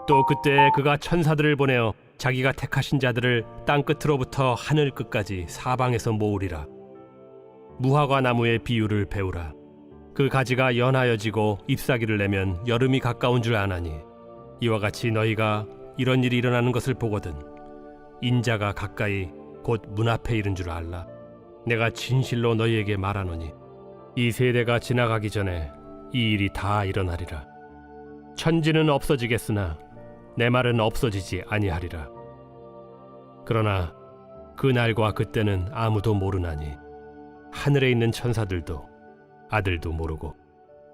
또 그때 그가 천사들을 보내어 자기가 택하신 자들을 땅 끝으로부터 하늘 끝까지 사방에서 모으리라. 무화과 나무의 비유를 배우라. 그 가지가 연하여지고 잎사귀를 내면 여름이 가까운 줄 아나니, 이와 같이 너희가 이런 일이 일어나는 것을 보거든 인자가 가까이 곧 문 앞에 이른 줄 알라. 내가 진실로 너희에게 말하노니 이 세대가 지나가기 전에 이 일이 다 일어나리라. 천지는 없어지겠으나 내 말은 없어지지 아니하리라. 그러나 그 날과 그때는 아무도 모르나니 하늘에 있는 천사들도 아들도 모르고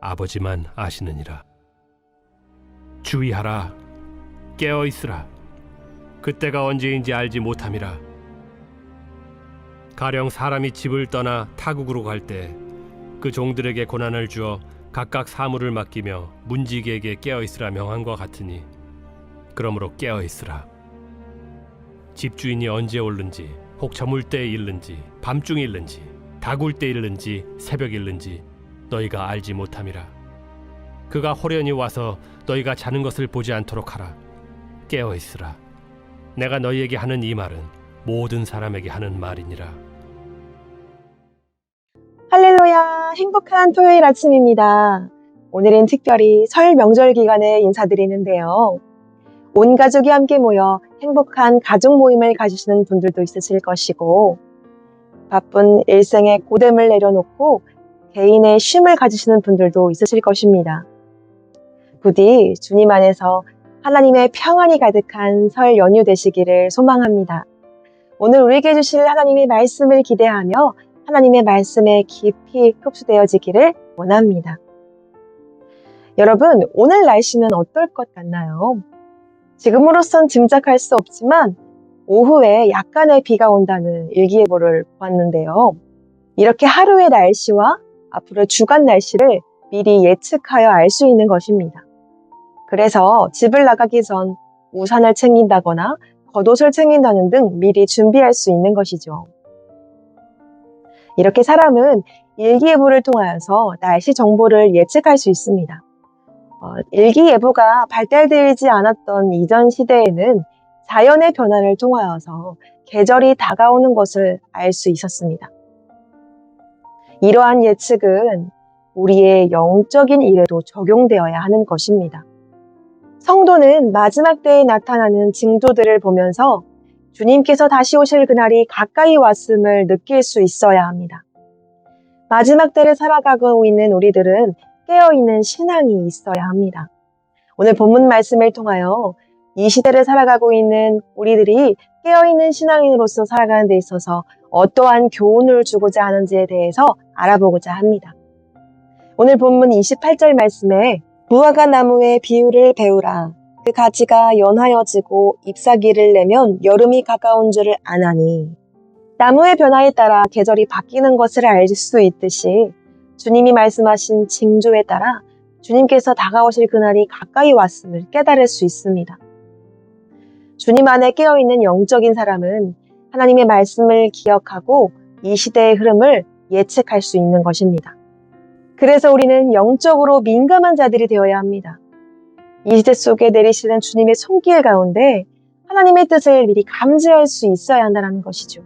아버지만 아시느니라. 주의하라. 깨어 있으라. 그때가 언제인지 알지 못함이라. 가령 사람이 집을 떠나 타국으로 갈 때 그 종들에게 고난을 주어 각각 사물을 맡기며 문지기에게 깨어 있으라 명한과 같으니, 그러므로 깨어 있으라. 집주인이 언제 올는지, 혹 저물 때에 일는지, 밤중에 일는지, 다굴 때 일는지, 새벽 일는지 너희가 알지 못함이라. 그가 호련히 와서 너희가 자는 것을 보지 않도록 하라. 깨어 있으라. 내가 너희에게 하는 이 말은 모든 사람에게 하는 말이니라. 할렐루야, 행복한 토요일 아침입니다. 오늘은 특별히 설 명절 기간에 인사드리는데요. 온 가족이 함께 모여 행복한 가족 모임을 가지시는 분들도 있으실 것이고, 바쁜 일생의 고됨을 내려놓고 개인의 쉼을 가지시는 분들도 있으실 것입니다. 부디 주님 안에서 하나님의 평안이 가득한 설 연휴 되시기를 소망합니다. 오늘 우리에게 주실 하나님의 말씀을 기대하며 하나님의 말씀에 깊이 흡수되어지기를 원합니다. 여러분, 오늘 날씨는 어떨 것 같나요? 지금으로선 짐작할 수 없지만 오후에 약간의 비가 온다는 일기예보를 보았는데요. 이렇게 하루의 날씨와 앞으로 주간 날씨를 미리 예측하여 알 수 있는 것입니다. 그래서 집을 나가기 전 우산을 챙긴다거나 겉옷을 챙긴다는 등 미리 준비할 수 있는 것이죠. 이렇게 사람은 일기예보를 통하여서 날씨 정보를 예측할 수 있습니다. 일기예보가 발달되지 않았던 이전 시대에는 자연의 변화를 통하여서 계절이 다가오는 것을 알 수 있었습니다. 이러한 예측은 우리의 영적인 일에도 적용되어야 하는 것입니다. 성도는 마지막 때에 나타나는 징조들을 보면서 주님께서 다시 오실 그날이 가까이 왔음을 느낄 수 있어야 합니다. 마지막 때를 살아가고 있는 우리들은 깨어있는 신앙이 있어야 합니다. 오늘 본문 말씀을 통하여 이 시대를 살아가고 있는 우리들이 깨어있는 신앙인으로서 살아가는 데 있어서 어떠한 교훈을 주고자 하는지에 대해서 알아보고자 합니다. 오늘 본문 28절 말씀에 무화과 나무의 비유를 배우라. 그 가지가 연하여지고 잎사귀를 내면 여름이 가까운 줄을 아나니. 나무의 변화에 따라 계절이 바뀌는 것을 알 수 있듯이 주님이 말씀하신 징조에 따라 주님께서 다가오실 그날이 가까이 왔음을 깨달을 수 있습니다. 주님 안에 깨어있는 영적인 사람은 하나님의 말씀을 기억하고 이 시대의 흐름을 예측할 수 있는 것입니다. 그래서 우리는 영적으로 민감한 자들이 되어야 합니다. 이 시대 속에 내리시는 주님의 손길 가운데 하나님의 뜻을 미리 감지할 수 있어야 한다는 것이죠.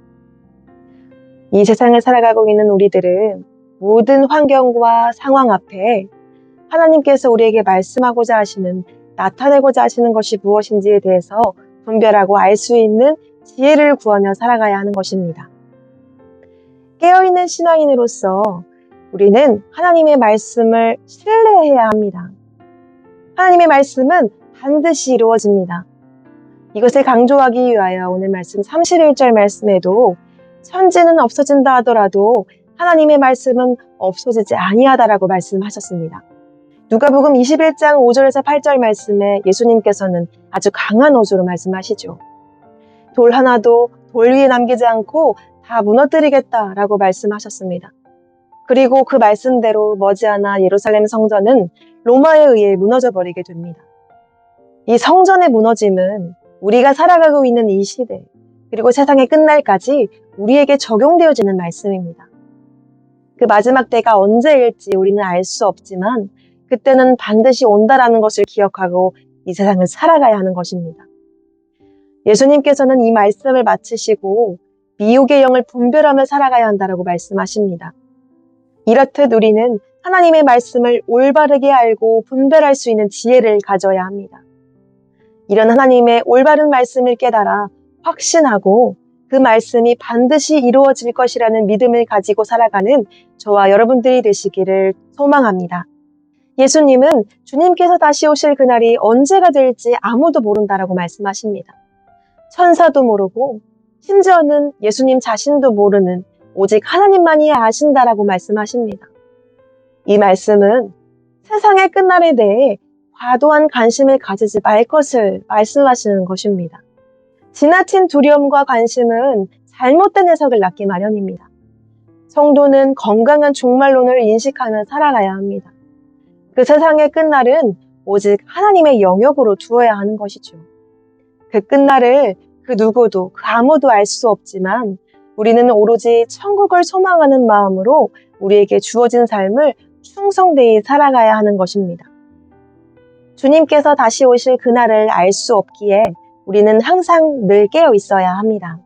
이 세상을 살아가고 있는 우리들은 모든 환경과 상황 앞에 하나님께서 우리에게 말씀하고자 하시는, 나타내고자 하시는 것이 무엇인지에 대해서 분별하고 알 수 있는 지혜를 구하며 살아가야 하는 것입니다. 깨어있는 신앙인으로서 우리는 하나님의 말씀을 신뢰해야 합니다. 하나님의 말씀은 반드시 이루어집니다. 이것을 강조하기 위하여 오늘 말씀 31절 말씀에도 천지는 없어진다 하더라도 하나님의 말씀은 없어지지 아니하다라고 말씀하셨습니다. 누가복음 21장 5절에서 8절 말씀에 예수님께서는 아주 강한 어조로 말씀하시죠. 돌 하나도 돌 위에 남기지 않고 다 무너뜨리겠다라고 말씀하셨습니다. 그리고 그 말씀대로 머지않아 예루살렘 성전은 로마에 의해 무너져 버리게 됩니다. 이 성전의 무너짐은 우리가 살아가고 있는 이 시대, 그리고 세상의 끝날까지 우리에게 적용되어지는 말씀입니다. 그 마지막 때가 언제일지 우리는 알 수 없지만 그때는 반드시 온다라는 것을 기억하고 이 세상을 살아가야 하는 것입니다. 예수님께서는 이 말씀을 마치시고 미혹의 영을 분별하며 살아가야 한다라고 말씀하십니다. 이렇듯 우리는 하나님의 말씀을 올바르게 알고 분별할 수 있는 지혜를 가져야 합니다. 이런 하나님의 올바른 말씀을 깨달아 확신하고 그 말씀이 반드시 이루어질 것이라는 믿음을 가지고 살아가는 저와 여러분들이 되시기를 소망합니다. 예수님은 주님께서 다시 오실 그날이 언제가 될지 아무도 모른다라고 말씀하십니다. 천사도 모르고 심지어는 예수님 자신도 모르는 오직 하나님만이 아신다라고 말씀하십니다. 이 말씀은 세상의 끝날에 대해 과도한 관심을 가지지 말 것을 말씀하시는 것입니다. 지나친 두려움과 관심은 잘못된 해석을 낳기 마련입니다. 성도는 건강한 종말론을 인식하며 살아가야 합니다. 그 세상의 끝날은 오직 하나님의 영역으로 두어야 하는 것이죠. 그 끝날을 그 누구도, 그 아무도 알 수 없지만 우리는 오로지 천국을 소망하는 마음으로 우리에게 주어진 삶을 충성되이 살아가야 하는 것입니다. 주님께서 다시 오실 그날을 알 수 없기에 우리는 항상 늘 깨어 있어야 합니다.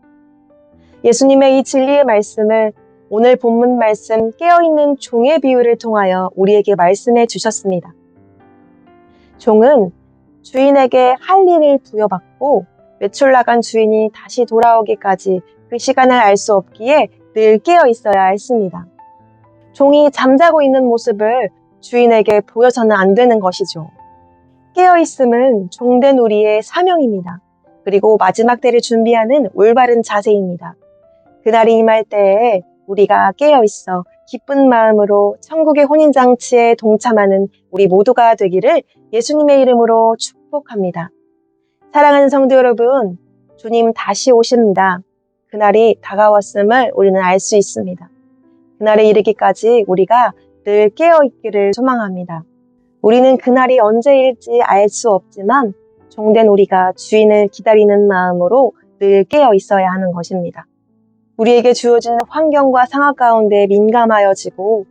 예수님의 이 진리의 말씀을 오늘 본문 말씀 깨어있는 종의 비유를 통하여 우리에게 말씀해 주셨습니다. 종은 주인에게 할 일을 부여받고 외출 나간 주인이 다시 돌아오기까지 그 시간을 알 수 없기에 늘 깨어 있어야 했습니다. 종이 잠자고 있는 모습을 주인에게 보여서는 안 되는 것이죠. 깨어 있음은 종된 우리의 사명입니다. 그리고 마지막 때를 준비하는 올바른 자세입니다. 그날이 임할 때에 우리가 깨어 있어 기쁜 마음으로 천국의 혼인잔치에 동참하는 우리 모두가 되기를 예수님의 이름으로 축복합니다. 사랑하는 성도 여러분, 주님 다시 오십니다. 그날이 다가왔음을 우리는 알 수 있습니다. 그날에 이르기까지 우리가 늘 깨어있기를 소망합니다. 우리는 그날이 언제일지 알 수 없지만 종된 우리가 주인을 기다리는 마음으로 늘 깨어 있어야 하는 것입니다. 우리에게 주어진 환경과 상황 가운데 민감하여지고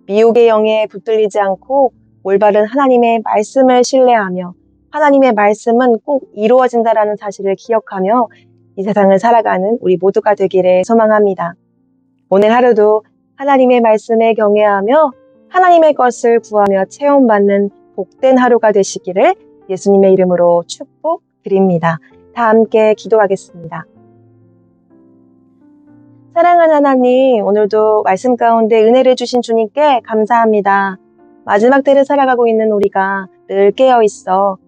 미혹의 영에 붙들리지 않고 올바른 하나님의 말씀을 신뢰하며 하나님의 말씀은 꼭 이루어진다라는 사실을 기억하며 이 세상을 살아가는 우리 모두가 되기를 소망합니다. 오늘 하루도 하나님의 말씀에 경외하며 하나님의 것을 구하며 체험받는 복된 하루가 되시기를 예수님의 이름으로 축복드립니다. 다 함께 기도하겠습니다. 사랑하는 하나님, 오늘도 말씀 가운데 은혜를 주신 주님께 감사합니다. 마지막 때를 살아가고 있는 우리가 늘 깨어있어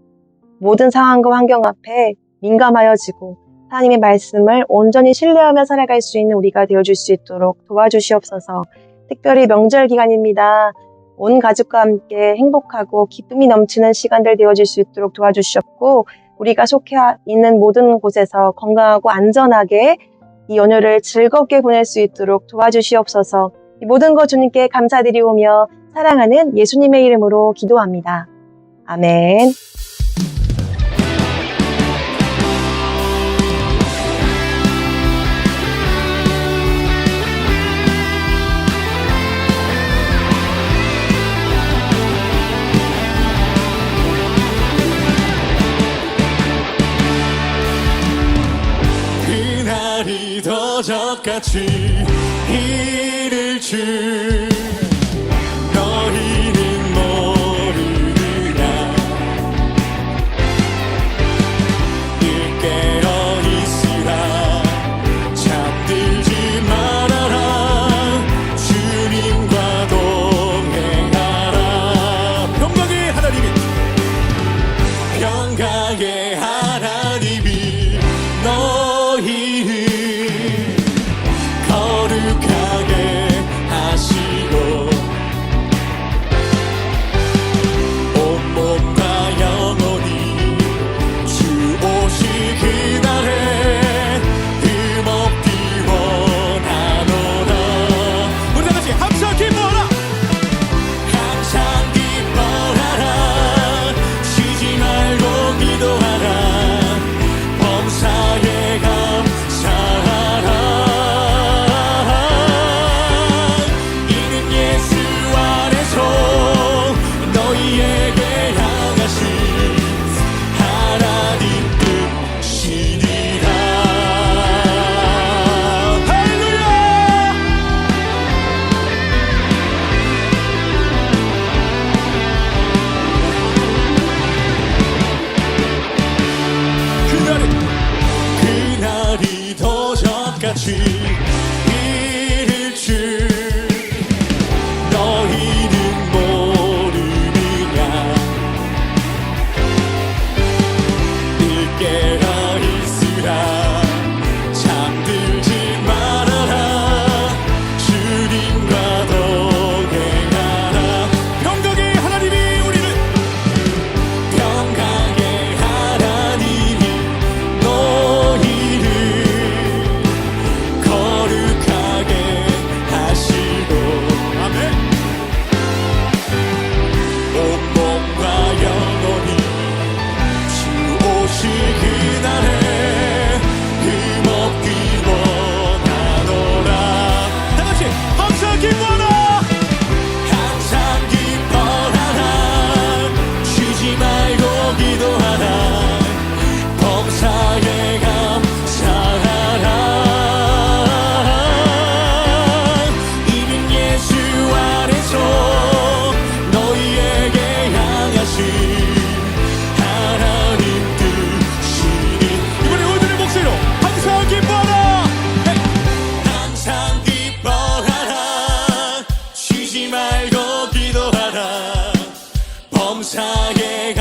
모든 상황과 환경 앞에 민감하여지고 하나님의 말씀을 온전히 신뢰하며 살아갈 수 있는 우리가 되어줄 수 있도록 도와주시옵소서. 특별히 명절 기간입니다. 온 가족과 함께 행복하고 기쁨이 넘치는 시간들 되어질 수 있도록 도와주시옵고 우리가 속해 있는 모든 곳에서 건강하고 안전하게 이 연휴를 즐겁게 보낼 수 있도록 도와주시옵소서. 이 모든 것 주님께 감사드리오며 사랑하는 예수님의 이름으로 기도합니다. 아멘. 그날이 더 적같이 이를 줄 너희는 모르느냐 늘 깨어 있으라 잠들지 말아라 주님과 동행하라 평강의 하나님이 너희를 거룩하게 하시 감사하게